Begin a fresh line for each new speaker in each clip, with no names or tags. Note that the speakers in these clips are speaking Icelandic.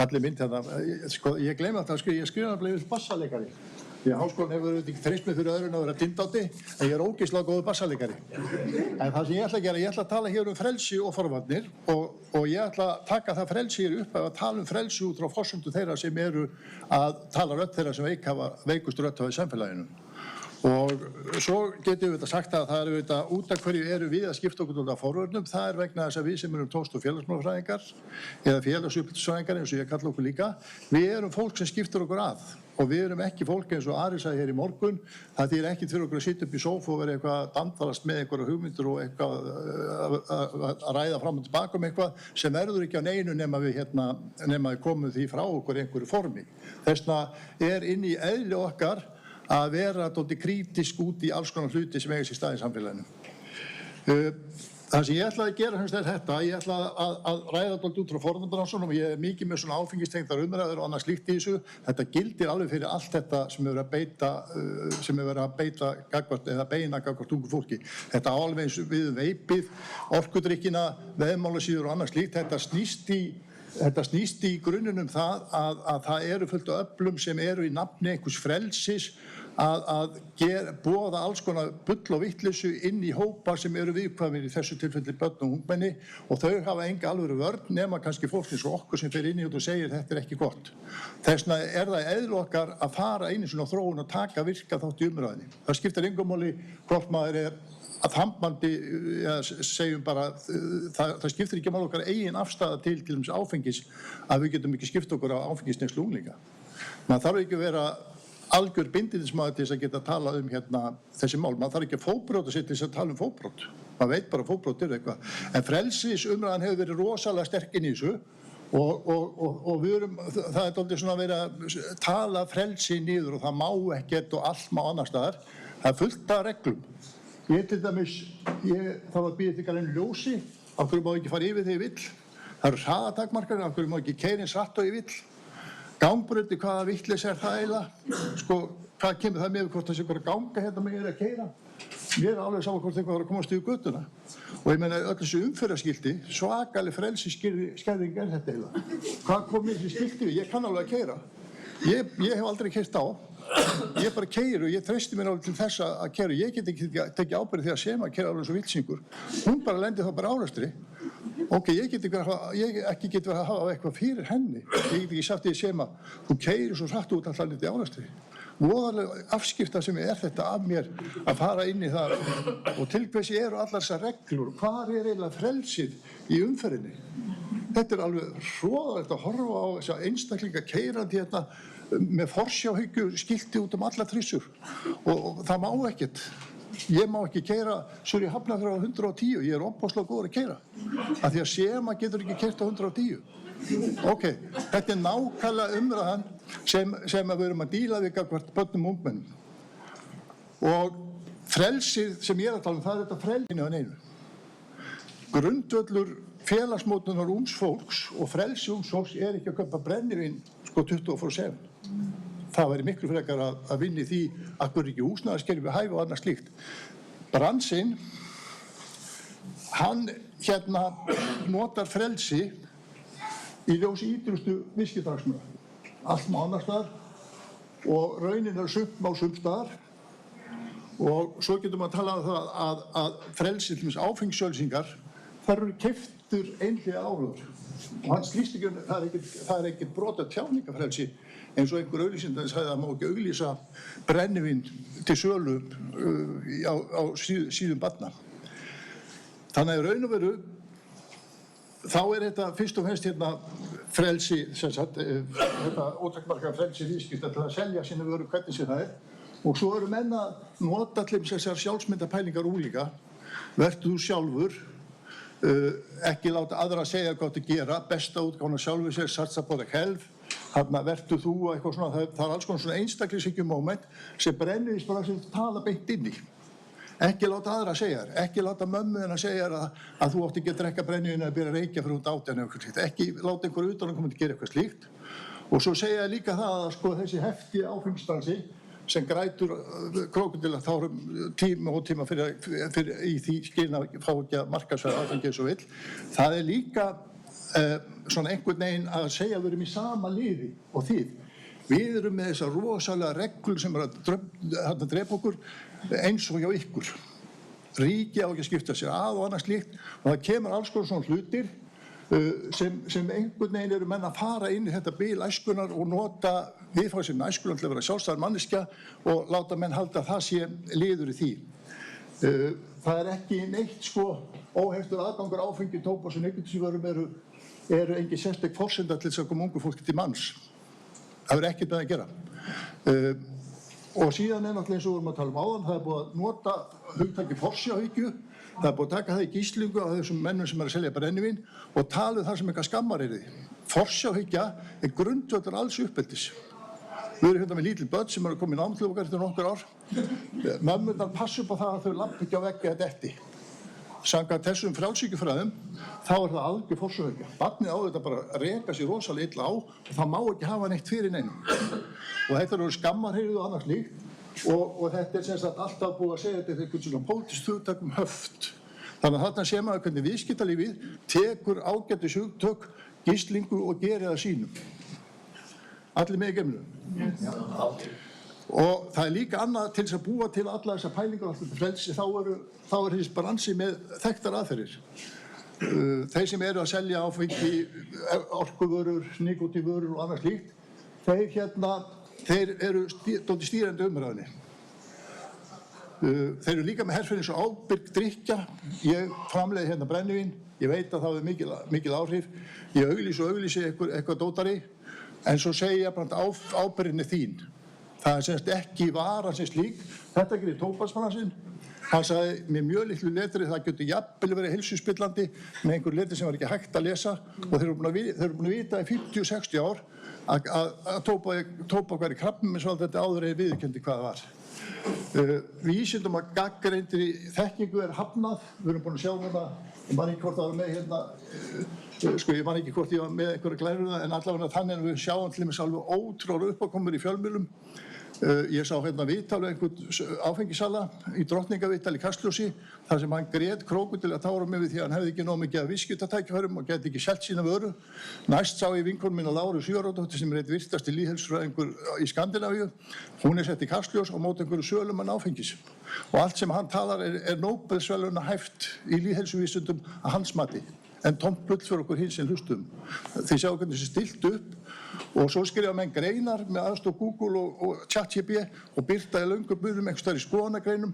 falleg mynd hérna. Ég gleymi alltaf að ég skrifa að bleið bassaleikari. Því að háskólinn hefur auðvitað ekki treyst mig fyrir öðrun að vera tindáti, en ég ógeðslega góður bassaleikari. En það sem ég ætla að gera, ég ætla að tala hér frelsi og forvarnir og ég ætla að taka það frelsi hér upp að tala frelsi út frá forsendum þeirra sem eru að tala rödd þeirra sem veikust rödd hafa í samfélaginu. Og svo getum við sagt að það er auðvitað út af hverju eru við að skipta okkur út af forvörnum. Það vegna þess að við sem erum tónst- og félagsmálafræðingar eða félagsuppeldisfræðingar eins og ég kalla okkur líka, við erum fólk sem skiptir okkur að. Og við erum ekki fólk eins og Ari sagði hér í morgun, það þýðir ekkert fyrir okkur að sitja upp í sófa og vera eitthvað að dandalast með einhverja hugmyndir og eitthvað að ræða fram og tilbaka eitthvað sem verður ekki á neinu nema við komum því frá okkur einhverju formi. Þess vegna er inn í eðli okkar að vera dálítið krítisk út í alls konar hluti sem eiga sér stað í samfélaginu. Það sem ég ætla að gera er þetta, ég ætla að ræða dálítið út frá forvarnarannsóknum og ég er mikið með svona áfengistengdar umræður og annað slíkt í þessu. Þetta gildir alveg fyrir allt þetta sem er verið að beita gagnvart eða beina gagnvart ungu fólki. Þetta alveg eins við veipið, orkudrykkina, veðmálasíður og annað slíkt. Þetta snýst í grunninn það að það eru fullt af öflum sem eru í nafni einhvers frelsis að boða alls konar bull og vitleysu inn í hópa sem eru viðkvæmir í þessu tilfelli börn og ungmenni og þau hafa enga alvöru vörn nema kannski fólk eins og okkur sem fer inn í þetta og segir þetta er ekki gott. Þess vegna er það eðli okkar að fara einu sinni á þróun og taka virka þátt í umræðinni. Það skiptir engu máli hvort maður er að þambandi, segjum bara, það skiptir ekki máli okkar eigin afstaða til dæmis áfengis að við getum ekki skipt okkur á áfengisneyslu unglinga. Maður þarf ekki að vera algjör bindindismaður til þess að geta talað þessi mál. Maður þarf ekki að fótbrjóta sig til þess að tala fótbrot. Maður veit bara að fótbrot eitthvað. En frelsisumræðan hefur verið rosalega sterk inn í þessu og það er dálítið svona verið að tala frelsi niður og það má ekkert og allt má annar staðar. Það er fullt af reglum. Ég til dæmis, þarf að bíða til galinu ljósi, af hverju má ekki fara yfir þegar ég vill. Það eru hraðatakmarkanir, af hverju má ekki keyra eins hratt og ég vill. Gangbrautir, hvaða vitleysa er það eiginlega? Hvað kemur það með hvort það sé einhver að ganga hérna með að keyra? Mér er alveg sama hvort einhver var að komast yfir götuna. Og ég meina öll þessu umferðarskilti, svakaleg frelsisskerðing er þetta eiginlega. Hvað kom mér þessi skilti við? Ég kann alveg að keyra. Ég hef aldrei keyrt á. Ég bara keyri og ég treysti mér alveg til þess að keyra. Ég get ekki tekið ábyrgð því að Sema keyra alveg svo villsingur. Hún bara lendir þá bara árekstri. Ok, ég get ekki verið að hafa eitthvað fyrir henni. Ég get ekki sagt því að Sema, þú keyrir svo hratt út alltaf litið árekstri. Voðalega afskipta sem er þetta af mér að fara inn í það og til hversi eru allar þessar reglur. Hvar er eiginlega frelsið í umferðinni? Þetta er alveg hroðalegt að horfa á þessa einstaklinga keyrandi hérna með forsjáhyggju skilti út allar trissur og það má ekkert. Ég má ekki keyra svo ég Hafnarfjörð á 110, ég er ofboðslega góður að keyra. Af því að Sema getur ekki keyrt á 110. Ok, þetta er nákvæmlega umræðan sem við erum að díla við gagnvart börnum og ungmennum. Og frelsið sem ég er að tala það er þetta frelsinu að neinu. Grundvöllur félagsmótunar ungs fólks og frelsi ungs fólks er ekki að kaupa brennivín 24/7. Það væri miklu frekar að vinna í því að hverju ekki húsnæðiskerfi við hæfi og annað slíkt. Bransinn, hann notar frelsi í ljósi ítrustu viðskiptahagsmuna. Allt má annars staðar og raunin er sumt má sums staðar og svo getum við að tala um það að frelsi til áfengissölsingar þær eru keyptur einhliða áður og hann slýst ekki, það er ekkert brotað tjáningafrelsi eins og einhver auglýsandi sagði að það má ekki auglýsa brennivín til sölu á síðum barna. Þannig að raun og veru þá er þetta fyrst og fremst frelsi, þetta ótakmarkaða frelsi viðskipta til að selja sína vöru hvernig sem það er og svo eru menn að nota til þessar sjálfsmyndapælingar unglinga, vertu þú sjálfur, ekki láta aðra segja hvað þú gera, besta útgáfan sjálfur sér, satsa på þig sjálf, þarna vertu þú og eitthvað svona, það er alls konar svona einstaklingshyggju moment sem brennivís bara sem tala beint inn í. Ekki láta aðra segja þér, ekki láta mömmu þína segja þér að þú átt ekki að drekka brennivín eða byrja að reykja fyrir út 18 eða eitthvað slíkt. Ekki láta einhver utanaðkomandi gera eitthvað slíkt. Og svo segja líka það að sko þessi hefti áfengisbransi sem grætur krókódílatárum tíma og tíma fyrir í því skilna fá ekki að markaðsvæða áfengi eins og vill. Það er líka svona einhvern veginn að segja að við erum í sama liði og þið. Við erum með þessar rosalega reglur sem að drepa okkur eins og hjá ykkur. Ríki á ekki að skipta sér að og annað slíkt og það kemur alls konar svona hlutir sem einhvern veginn eru menn að fara inn í þetta bil æskunar og nota viðfangsefni æskunar til að vera sjálfstæðar manneskja og láta menn halda að það sé liður í því. Það er ekki neitt óheftur aðgangur áfengi, tóbaks og nikótínvörum eru engin sérstök forsenda til þess að koma ungu fólki til manns. Það er ekkert með að gera. Og síðan er náttúrulega eins og við erum að tala áðan, það er búið að nota hugtakið forsjáhyggju, það er búið að taka það í gíslingu af þessum mennum sem að selja brennivín og tala það sem eitthvað skammaryrði. Forsjáhyggja er grundvöllur alls uppeldis. Við erum hérna með lítil börn sem eru komin nám til okkar eftir nokkur ár. Mömmurnar passa upp á það að þau lappa ekki á veggi eða detti. Samkvæmt þessum frjálshyggjufræðum þá er það algjör forsjáhyggja. Barnið á þetta bara að reka sér rosalega illa á og það má ekki hafa neitt fyrir neinum. Og þetta eru skammarhyrðu og annars líkt og þetta er sem sagt alltaf búið að segja þetta er eitthvað svona pólitískt hugtak höft. Þannig að þarna sé maður hvernig viðskiptalífið tekur ágætis hugtök, gíslingu og gerir það sínum. Allir með í geimnum. Og það er líka annað til þess að búa til alla þessar pælingar og allt þetta frelsi, þá er þessi bransi með þekktar aðferðir. Þeir sem eru að selja áfengi, orkuvörur, nikótínvörur og annað slíkt, þeir eru dálítið stýrandi umræðunni. Þeir eru líka með herferð eins og ábyrg drykkja. Ég framleiði hérna brennivín, ég veit að það er mikil áhrif. Ég auglýsi eitthvað dótari, en svo segi ég bara ábyrgðin er þín. Það er semst ekki varan sem slík. Þetta gerir tóbaksbransin. Hann sagði með mjög litlu letri það getur jafnvel verið heilsuspillandi með einhver letri sem var ekki hægt að lesa og þeir eru búin að vita í 50-60 ár að tóbak væri krabbameinsvaldandi áður en viðurkenndi hvað það var. Vísindum að gagnreyndri þekkingu er hafnað. Við erum búin að sjá núna, ég man ekki hvort það var með hérna, ég man ekki hvort ég var með einhverja glæruna en allavega þannig að við sjáum til dæmis alveg ótrúlega uppákomur í fjölmiðlum. Ég sá hérna viðtal við einhvern áfengisala í Drottningaviðtal í Kastljósi þar sem hann grét krókódíl að tárum yfir því að hann hefði ekki nóg mikið af viðskiptatækifærum og gæti ekki selt sína vöru. Næst sá ég vinkonu mína Láru Sigurðardóttur sem er einn virtasti lýðheilsufræðingur í Skandinavíu. Hún er sett í Kastljós og móti einhverju sölumann áfengis. Og allt sem hann talar er Nóbelsverðlauna hæft í lýðheilsuvísindum að hans mati. En tómt bull fyrir okkur hins sem hlustum. Þið sjáu hvernig þessi stilt upp og svo skrifa menn greinar með aðstoð Google og ChatGPT og birta í löngum burðum einhvers staðar í skoðanagreinum.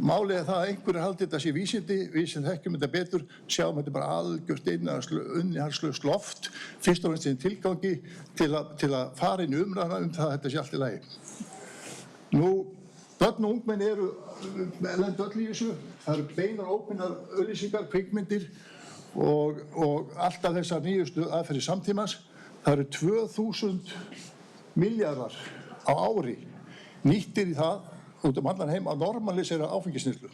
Málið er það að einhverjir haldi þetta sé vísindi, við sem þekkjum þetta betur, sjáum þetta bara algjört innihalslaust loft, fyrst og fremst í tilgangi til að fara inn í umræðuna það að þetta sé allt í lagi. Nú, börn og ungmenni eru lendu öll í þessu, það eru beinar og óbeinar auglýsingar, kvikmyndir og alltaf þessar nýjustu aðferðir samtímans. Það eru 2000 milljarðar á ári nýttir í það út allan heim að normalisera áfengisneyslu.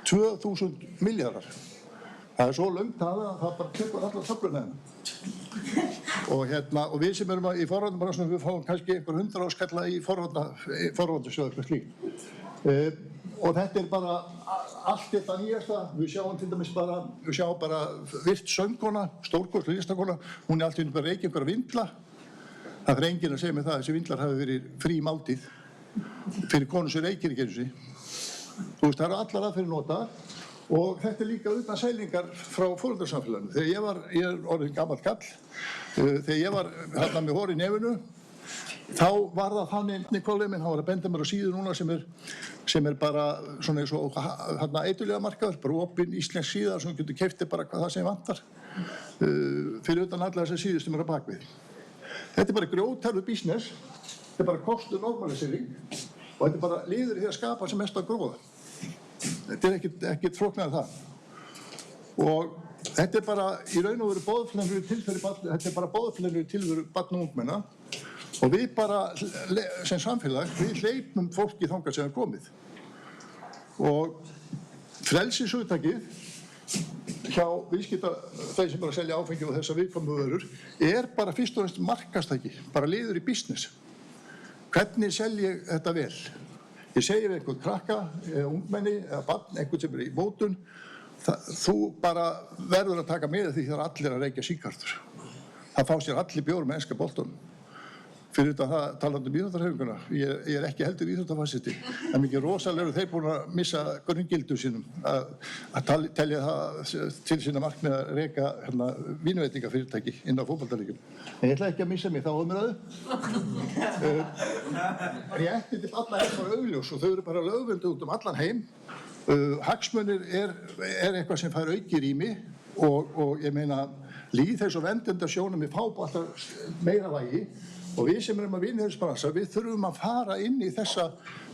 2000 milljarðar. Það er svo löng tala að það bara tekur allar töfluna hérna. Og við sem erum í forvarnarbransunum, við fáum kannski einhver 100 áskalla í forvarnarsjóð eitthvað slíkt. Og þetta er bara allt þetta nýjasta. Við sjáum til dæmis bara virt söngkona, stórkostleg listakona, hún er alltaf bara reykja einhverja vindla. Það er enginn að segja mig það að þessi vindlar hafi verið frí máltíð fyrir konur sem reykir ekki einu sinni. Þú veist, það eru allar aðferðir notaðar og þetta er líka utan sælingar frá foreldrasamfélaginu. Þegar ég er orðinn gamall kall, þegar ég var hérna með hor í nefinu, þá var það þannig Nikolai minn, hann var að benda mér á síðu núna sem er bara svona eins og hérna eitulega markaður, bara opin íslensk síða sem getur keypt bara hvað það sem vantar fyrir utan alla þessar síður sem eru að bakvið. Þetta er bara grjótharður business, þetta er bara kostur normalisering og þetta er bara liður í því að skapa sem mest að gróða. Þetta er ekkert flóknar en það. Og þetta er bara í raun og veru boðflendur tilveru barna og ungmenna og við bara sem samfélag, við hleypum fólki þangað sem er komið. Og frelsishugtakið hjá þeir sem bara selja áfengi og þessar viðkvæmu vörur er bara fyrst og fremst markaðstæki, bara liður í business. Hvernig selj ég þetta vel? Ég segi við einhvern krakka, ungmenni eða barn, einhvern sem er í mótun, þú bara verður að taka með því þegar allir að reykja sígarettur. Það fá sér allir bjór með enska boltanum. Fyrir þetta það talandi íþróttahreyfinguna. Ég er ekki heldur íþróttafasiti. En mikið rosalega eru þeir búin að missa grunngildum sínum að telja það til sína markmið að reka vínveitingafyrirtæki inn á fótboltaleikjum. En ég ætla ekki að missa mig þá umræðu. Réttindi barna bara augljós og þau eru bara lögvernduð út allan heim. Hagsmunir er eitthvað sem fær auki rými og ég meina lýðheilsu og verndarsjónarmið fá alltaf meira vægi. Og við sem erum að vinna í þessu bransa, við þurfum að fara inn í þessa,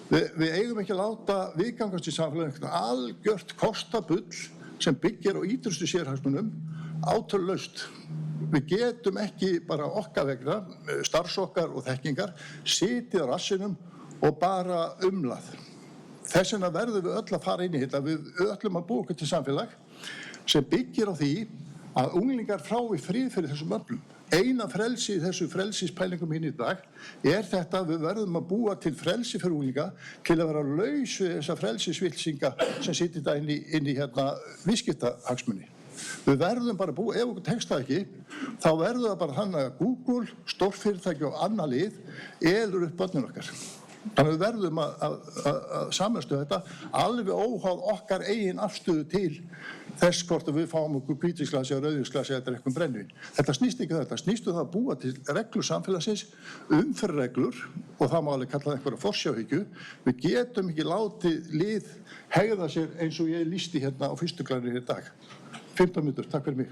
við eigum ekki að láta viðgangast í samfélaginu algjört kostabull sem byggir á ýtrustu sérhagsmunum átöllulaust. Við getum ekki bara okkar vegna, starfsokkar og þekkingar, sitið á rassinum og bara umlað. Þess vegna verðum við öll að fara inn í þetta, við öllum að búa okkur til samfélag sem byggir á því að unglingar frái frið fyrir þessum öflum. Eina frelsi í þessu frelsispælingum hinn í dag er þetta að við verðum að búa til frelsi fyrir unglinga til að vera laus við þessa frelsisvilsinga sem sitja þetta inn í viðskiptahagsmuni. Við verðum bara að búa, ef okkur tekst það ekki, þá verður það bara þannig að Google, stórfyrirtæki og annað lið elur upp börnin okkar. Þannig við verðum að samlastu þetta alveg óháð okkar eigin afstöðu til þess hvort að við fáum okkur hvítvínglasi og rauðvínsglasi eða drekkum brennivín. Þetta snýst ekki þetta, snýst það að búa til reglur samfélagsins, umferðarreglur og það má alveg kalla það einhverja forsjáhyggju. Við getum ekki látið lið hegða sér eins og ég lýsti hérna á fyrstu glænri í dag. 15 mínútur, takk fyrir mig.